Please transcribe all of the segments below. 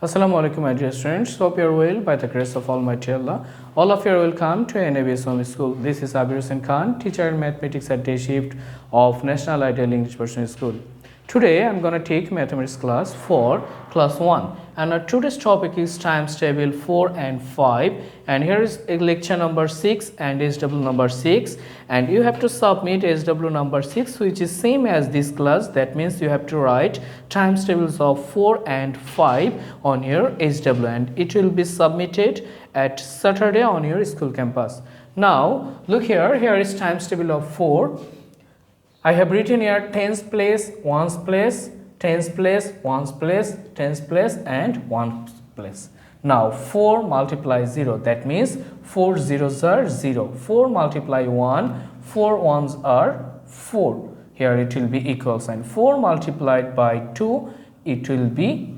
Assalamu alaikum, my dear students. Hope you are well by the grace of Almighty Allah. All of you are welcome to NABS Home School. This is Abir, teacher in mathematics at day shift of National Ideal English Personal School. Today I am going to take mathematics class for class 1, and our today's topic is times table 4 and 5, and here is lecture number 6 and SW number 6, and you have to submit SW number 6, which is same as this class. That means you have to write times tables of 4 and 5 on your SW, and it will be submitted at Saturday on your school campus. Now look here, here is times table of 4. I have written here tens place, ones place, tens place, ones place, tens place and ones place. Now 4 multiply 0, that means 4 zeros are 0. 4 multiply 1, 4 ones are 4. Here it will be equal sign. 4 multiplied by 2, it will be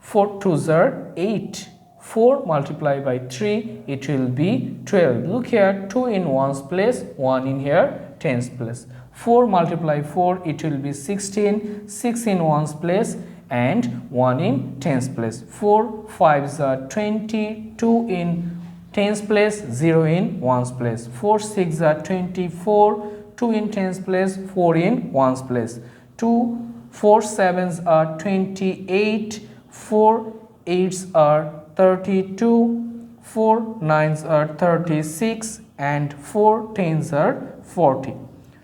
4 twos are 8. 4 multiplied by 3, it will be 12. Look here, 2 in ones place, 1 in here tens place. 4 multiply 4, it will be 16, 6 in ones place and 1 in tens place. 4 5s are 20, 2 in tens place, 0 in ones place. 4 6 are 24, 2 in tens place, 4 in ones place. 4 7s are 28, 4 8s are 32, 4 9s are 36 and 4 10s are 40.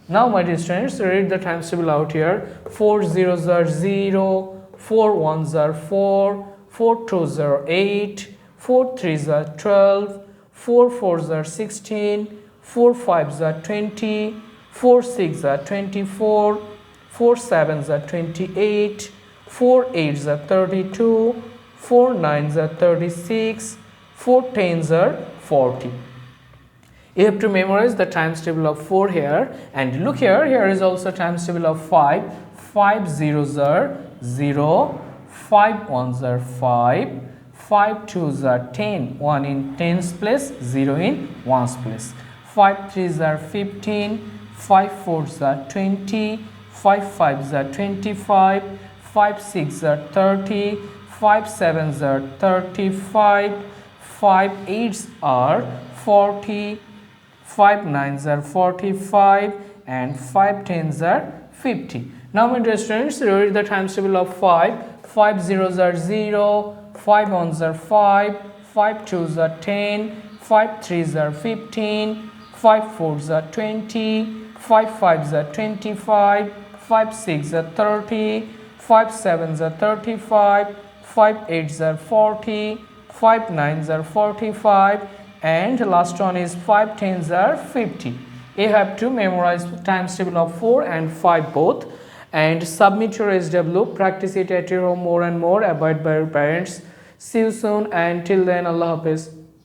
Now my dear students, read the times table out here. 4 zeros are 0, 4 ones are 4, 4 twos are 8, 4 threes are 12, 4 fours are 16, 4 fives are 20, 4 sixes are 24, 4 sevens are 28, 4 eights are 32, 4 nines are 36, 4 tens are 40. You have to memorize the times table of 4 here, and look here, here is also times table of 5. 5 zeros are 0, 5 ones are 5, 5 twos are 10, 1 in tens place, 0 in ones place. 5 threes are 15, 5 fours are 20, 5 fives are 25, 5 sixes are 30, 5 sevens are 35, 5 eights are 40, 5 nines are 45 and 5 tens are 50. Now my dear students, read the times table of 5. 5 zeros are 0, 5 ones are 5, 5 twos are 10, 5 threes are 15, 5 fours are 20, 5 fives are 25, 5 sixes are 30, 5 sevens are 35, 5 eights are 40, 5 nines are 45 and last one is 5 tens are 50. You have to memorize times table of 4 and 5 both and submit your SW. Practice it at your home more and more. Avoid by your parents. See you soon, and till then, Allah Hafiz.